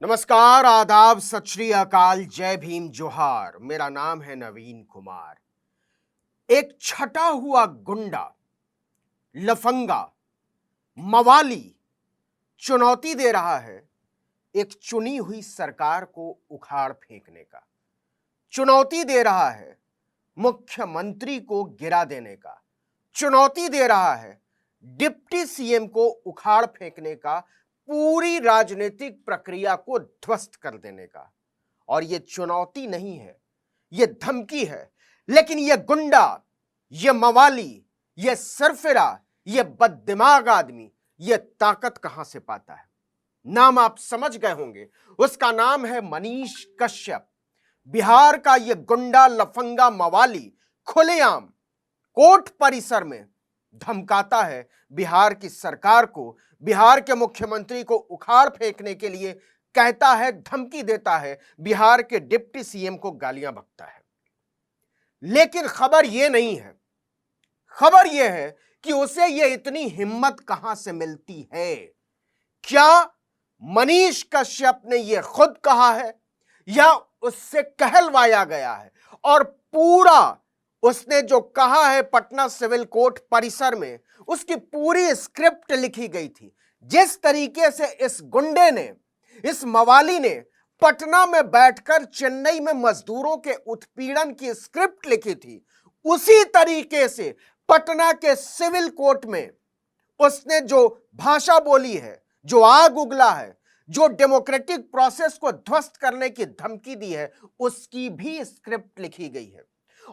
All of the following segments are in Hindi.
नमस्कार, आदाब, सत श्री अकाल, जय भीम, जोहार। मेरा नाम है नवीन कुमार। एक छटा हुआ गुंडा, लफंगा, मवाली चुनौती दे रहा है एक चुनी हुई सरकार को उखाड़ फेंकने का। चुनौती दे रहा है मुख्यमंत्री को गिरा देने का। चुनौती दे रहा है डिप्टी सीएम को उखाड़ फेंकने का, पूरी राजनीतिक प्रक्रिया को ध्वस्त कर देने का। और यह चुनौती नहीं है, यह धमकी है। लेकिन यह गुंडा, यह मवाली, यह सरफिरा, यह बददिमाग आदमी यह ताकत कहां से पाता है? नाम आप समझ गए होंगे। उसका नाम है मनीष कश्यप। बिहार का यह गुंडा, लफंगा, मवाली खुलेआम कोर्ट परिसर में धमकाता है बिहार की सरकार को, बिहार के मुख्यमंत्री को उखाड़ फेंकने के लिए कहता है, धमकी देता है, बिहार के डिप्टी सीएम को गालियां बकता है। लेकिन खबर यह नहीं है, खबर यह है कि उसे यह इतनी हिम्मत कहां से मिलती है। क्या मनीष कश्यप ने यह खुद कहा है या उससे कहलवाया गया है? और पूरा उसने जो कहा है पटना सिविल कोर्ट परिसर में, उसकी पूरी स्क्रिप्ट लिखी गई थी। जिस तरीके से इस गुंडे ने, इस मवाली ने पटना में बैठकर चेन्नई में मजदूरों के उत्पीड़न की स्क्रिप्ट लिखी थी, उसी तरीके से पटना के सिविल कोर्ट में उसने जो भाषा बोली है, जो आग उगला है, जो डेमोक्रेटिक प्रोसेस को ध्वस्त करने की धमकी दी है, उसकी भी स्क्रिप्ट लिखी गई है।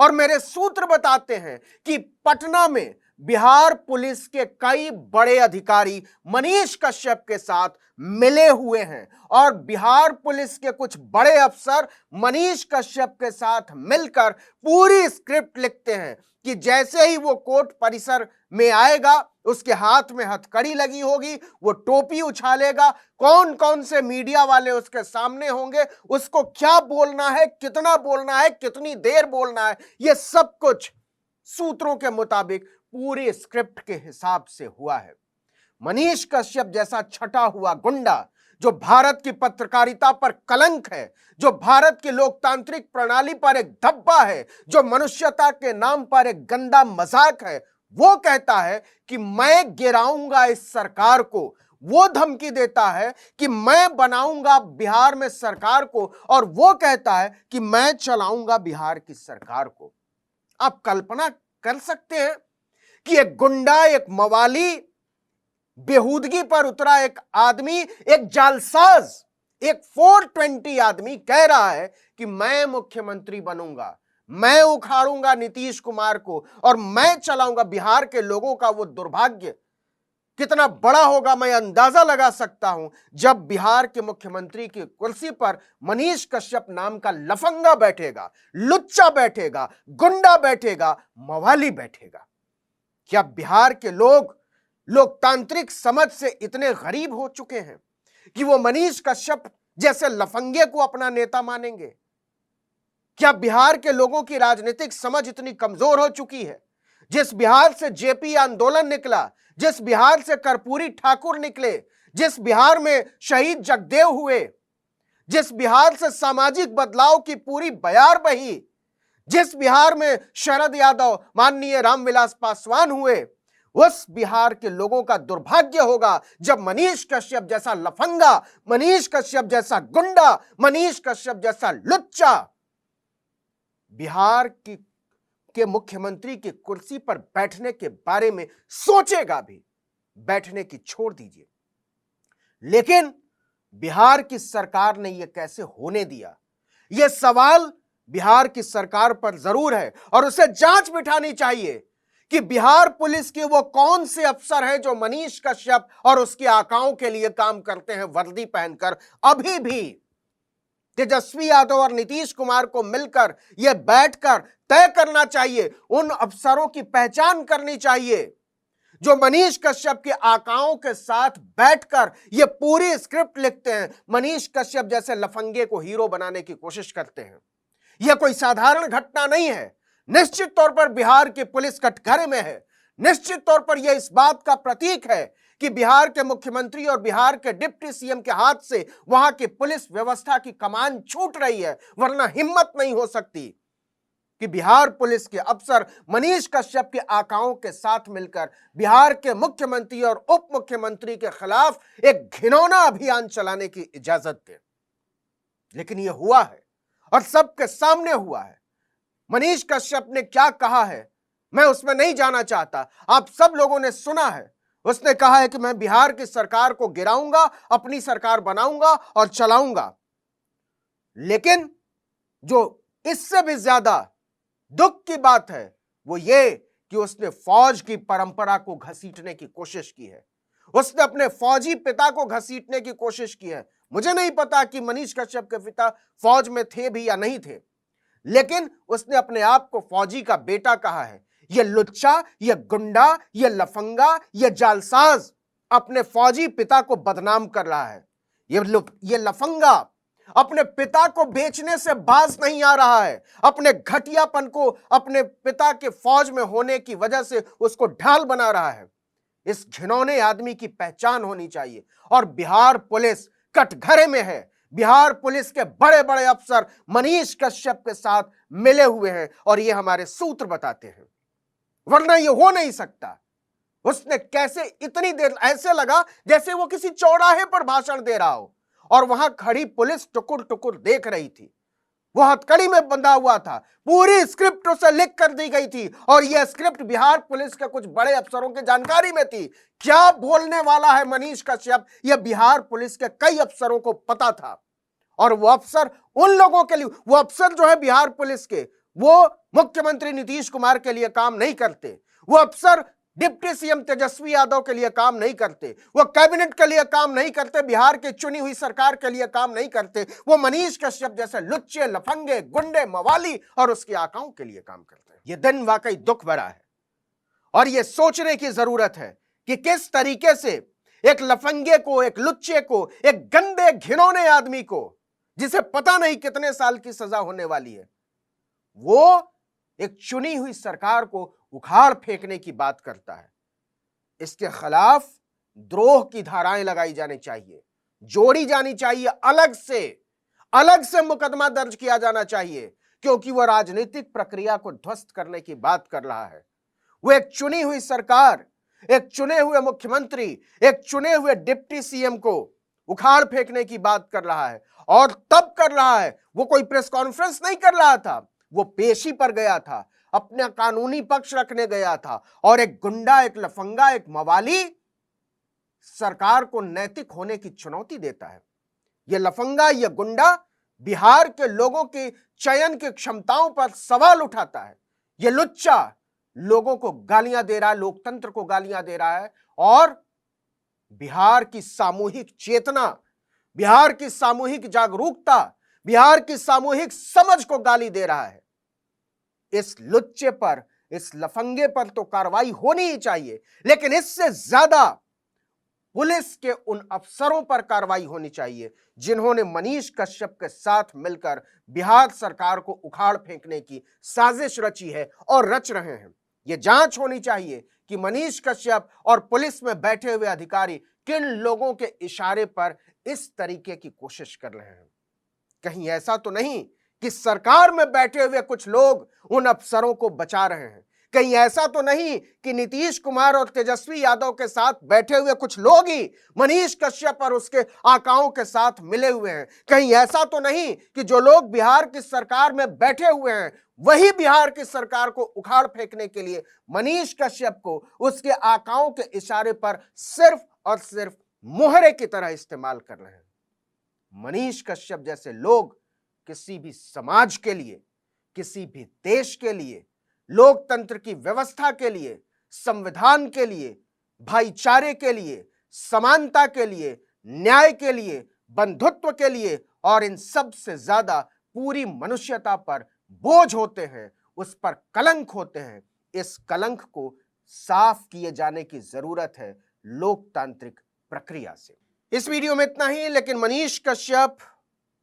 और मेरे सूत्र बताते हैं कि पटना में बिहार पुलिस के कई बड़े अधिकारी मनीष कश्यप के साथ मिले हुए हैं और बिहार पुलिस के कुछ बड़े अफसर मनीष कश्यप के साथ मिलकर पूरी स्क्रिप्ट लिखते हैं कि जैसे ही वो कोर्ट परिसर में आएगा, उसके हाथ में हथकड़ी लगी होगी, वो टोपी उछालेगा, कौन कौन से मीडिया वाले उसके सामने होंगे, उसको क्या बोलना है, कितना बोलना है, कितनी देर बोलना है, ये सब कुछ सूत्रों के मुताबिक पूरी स्क्रिप्ट के हिसाब से हुआ है। मनीष कश्यप जैसा छटा हुआ गुंडा, जो भारत की पत्रकारिता पर कलंक है, जो भारत की लोकतांत्रिक प्रणाली पर एक धब्बा है, जो मनुष्यता के नाम पर एक गंदा मजाक है, वो कहता है कि मैं गिराऊंगा इस सरकार को। वो धमकी देता है कि मैं बनाऊंगा बिहार में सरकार को, और वो कहता है कि मैं चलाऊंगा बिहार की सरकार को। आप कल्पना कर सकते हैं कि एक गुंडा, एक मवाली, बेहूदगी पर उतरा एक आदमी, एक जालसाज, एक 420 आदमी कह रहा है कि मैं मुख्यमंत्री बनूंगा, मैं उखाड़ूंगा नीतीश कुमार को और मैं चलाऊंगा। बिहार के लोगों का वो दुर्भाग्य कितना बड़ा होगा मैं अंदाजा लगा सकता हूं, जब बिहार के मुख्यमंत्री की कुर्सी पर मनीष कश्यप नाम का लफंगा बैठेगा, लुच्चा बैठेगा, गुंडा बैठेगा, मवाली बैठेगा। क्या बिहार के लोग लोकतांत्रिक समझ से इतने गरीब हो चुके हैं कि वो मनीष कश्यप जैसे लफंगे को अपना नेता मानेंगे? क्या बिहार के लोगों की राजनीतिक समझ इतनी कमजोर हो चुकी है? जिस बिहार से जेपी आंदोलन निकला, जिस बिहार से कर्पूरी ठाकुर निकले, जिस बिहार में शहीद जगदेव हुए, जिस बिहार से सामाजिक बदलाव की पूरी बयार बही, जिस बिहार में शरद यादव, माननीय रामविलास पासवान हुए, उस बिहार के लोगों का दुर्भाग्य होगा जब मनीष कश्यप जैसा लफंगा, मनीष कश्यप जैसा गुंडा, मनीष कश्यप जैसा लुच्चा बिहार के मुख्यमंत्री की कुर्सी पर बैठने के बारे में सोचेगा भी। बैठने की छोड़ दीजिए। लेकिन बिहार की सरकार ने यह कैसे होने दिया? यह सवाल बिहार की सरकार पर जरूर है और उसे जांच बिठानी चाहिए कि बिहार पुलिस के वो कौन से अफसर हैं जो मनीष कश्यप और उसके आकाओं के लिए काम करते हैं वर्दी पहनकर। अभी भी तेजस्वी यादव और नीतीश कुमार को मिलकर यह बैठकर तय करना चाहिए, उन अफसरों की पहचान करनी चाहिए जो मनीष कश्यप के आकाओं के साथ बैठकर यह पूरी स्क्रिप्ट लिखते हैं, मनीष कश्यप जैसे लफंगे को हीरो बनाने की कोशिश करते हैं। यह कोई साधारण घटना नहीं है। निश्चित तौर पर बिहार की पुलिस कटघरे में है। निश्चित तौर पर यह इस बात का प्रतीक है कि बिहार के मुख्यमंत्री और बिहार के डिप्टी सीएम के हाथ से वहां की पुलिस व्यवस्था की कमान छूट रही है, वरना हिम्मत नहीं हो सकती कि बिहार पुलिस के अफसर मनीष कश्यप के आकाओं के साथ मिलकर बिहार के मुख्यमंत्री और उप मुख्यमंत्री के खिलाफ एक घिनौना अभियान चलाने की इजाजत दे। लेकिन यह हुआ है और सबके सामने हुआ है। मनीष कश्यप ने क्या कहा है मैं उसमें नहीं जाना चाहता, आप सब लोगों ने सुना है। उसने कहा है कि मैं बिहार की सरकार को गिराऊंगा, अपनी सरकार बनाऊंगा और चलाऊंगा। लेकिन जो इससे भी ज्यादा दुख की बात है वो ये कि उसने फौज की परंपरा को घसीटने की कोशिश की है। उसने अपने फौजी पिता को घसीटने की कोशिश की है। मुझे नहीं पता कि मनीष कश्यप के पिता फौज में थे भी या नहीं थे, लेकिन उसने अपने आप को फौजी का बेटा कहा है। यह लुच्चा, यह गुंडा, यह लफंगा, यह जालसाज अपने फौजी पिता को बदनाम कर रहा है। यह लफंगा अपने पिता को बेचने से बाज नहीं आ रहा है। अपने घटियापन को अपने पिता के फौज में होने की वजह से उसको ढाल बना रहा है। इस घिनौने आदमी की पहचान होनी चाहिए। और बिहार पुलिस कटघरे में है। बिहार पुलिस के बड़े बड़े अफसर मनीष कश्यप के साथ मिले हुए हैं और ये हमारे सूत्र बताते हैं, वरना ये हो नहीं सकता। उसने कैसे इतनी देर, ऐसे लगा जैसे वो किसी चौराहे पर भाषण दे रहा हो और वहां खड़ी पुलिस टुकुर टुकुर देख रही थी। वो हथकड़ी में बंधा हुआ था, पूरी स्क्रिप्ट उसे लिख कर दी गई थी और यह स्क्रिप्ट बिहार पुलिस के कुछ बड़े अफसरों की जानकारी में थी। क्या बोलने वाला है मनीष कश्यप, यह बिहार पुलिस के कई अफसरों को पता था। और वो अफसर उन लोगों के लिए, वो अफसर जो है बिहार पुलिस के, वो मुख्यमंत्री नीतीश कुमार के लिए काम नहीं करते। वो अफसर डिप्टी सीएम तेजस्वी यादव के लिए काम नहीं करते। वो कैबिनेट के लिए काम नहीं करते, बिहार की चुनी हुई सरकार के लिए काम नहीं करते। वो मनीष कश्यप जैसे लुच्चे, लफंगे, गुंडे, मवाली और उसके आकाओं के लिए काम करते हैं। यह दिन वाकई दुख भरा है और यह सोचने की जरूरत है कि किस तरीके से एक लफंगे को, एक लुच्चे को, एक गंदे घिनौने आदमी को, जिसे पता नहीं कितने साल की सजा होने वाली है, वो एक चुनी हुई सरकार को उखाड़ फेंकने की बात करता है। इसके खिलाफ द्रोह की धाराएं लगाई जानी चाहिए, जोड़ी जानी चाहिए, अलग से मुकदमा दर्ज किया जाना चाहिए, क्योंकि वह राजनीतिक प्रक्रिया को ध्वस्त करने की बात कर रहा है। वो एक चुनी हुई सरकार, एक चुने हुए मुख्यमंत्री, एक चुने हुए डिप्टी सीएम को उखाड़ फेंकने की बात कर रहा है। और तब कर रहा है, वो कोई प्रेस कॉन्फ्रेंस नहीं कर रहा था, वो पेशी पर गया था, अपना कानूनी पक्ष रखने गया था। और एक गुंडा, एक लफंगा, एक मवाली सरकार को नैतिक होने की चुनौती देता है। यह लफंगा, यह गुंडा बिहार के लोगों की चयन की क्षमताओं पर सवाल उठाता है। यह लुच्चा लोगों को गालियां दे रहा है, लोकतंत्र को गालियां दे रहा है और बिहार की सामूहिक चेतना, बिहार की सामूहिक जागरूकता, बिहार की सामूहिक समझ को गाली दे रहा है। इस लुच्चे पर, इस लफंगे पर तो कार्रवाई होनी ही चाहिए, लेकिन इससे ज्यादा पुलिस के उन अफसरों पर कार्रवाई होनी चाहिए जिन्होंने मनीष कश्यप के साथ मिलकर बिहार सरकार को उखाड़ फेंकने की साजिश रची है और रच रहे हैं। यह जांच होनी चाहिए कि मनीष कश्यप और पुलिस में बैठे हुए अधिकारी किन लोगों के इशारे पर इस तरीके की कोशिश कर रहे हैं। कहीं ऐसा तो नहीं कि सरकार में बैठे हुए कुछ लोग उन अफसरों को बचा रहे हैं। कहीं ऐसा तो नहीं कि नीतीश कुमार और तेजस्वी यादव के साथ बैठे हुए कुछ लोग ही मनीष कश्यप और उसके आकाओं के साथ मिले हुए हैं। कहीं ऐसा तो नहीं कि जो लोग बिहार की सरकार में बैठे हुए हैं वही बिहार की सरकार को उखाड़ फेंकने के लिए मनीष कश्यप को उसके आकाओं के इशारे पर सिर्फ और सिर्फ मोहरे की तरह इस्तेमाल कर रहे हैं। मनीष कश्यप जैसे लोग किसी भी समाज के लिए, किसी भी देश के लिए, लोकतंत्र की व्यवस्था के लिए, संविधान के लिए, भाईचारे के लिए, समानता के लिए, न्याय के लिए, बंधुत्व के लिए और इन सब से ज्यादा पूरी मनुष्यता पर बोझ होते हैं, उस पर कलंक होते हैं। इस कलंक को साफ किए जाने की जरूरत है लोकतांत्रिक प्रक्रिया से। इस वीडियो में इतना ही, लेकिन मनीष कश्यप,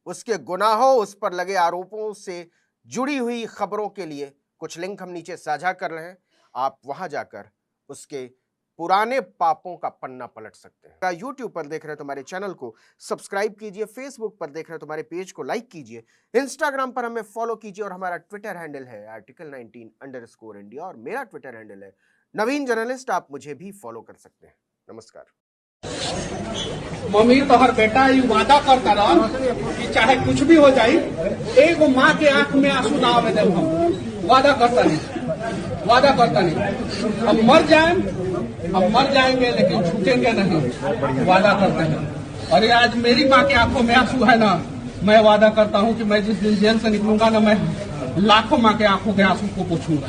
उसके गुनाहों, उस पर लगे आरोपों से जुड़ी हुई खबरों के लिए कुछ लिंक हम नीचे साझा कर रहे हैं। आप वहां जाकर उसके पुराने पापों का पन्ना पलट सकते हैं। यूट्यूब पर देख रहे हैं तो हमारे चैनल को सब्सक्राइब कीजिए, फेसबुक पर देख रहे हैं तो हमारे पेज को लाइक कीजिए, इंस्टाग्राम पर हमें फॉलो कीजिए और हमारा ट्विटर हैंडल है article19_India और मेरा ट्विटर हैंडल है नवीन जर्नलिस्ट। आप मुझे भी फॉलो कर सकते हैं। नमस्कार। मम्मी तोहर बेटा ये वादा करता रहा कि चाहे कुछ भी हो जाए एगो माँ के आंख में आंसू ना आवे देव। हम वादा करता नहीं। हम मर जाएंगे लेकिन छूटेंगे नहीं, वादा करते हैं। और ये आज मेरी माँ के आंखों में आंसू है ना, मैं वादा करता हूँ कि मैं जिस दिन जेल से निकलूंगा ना, मैं लाखों माँ के आंखों के आंसू को पोंछूंगा।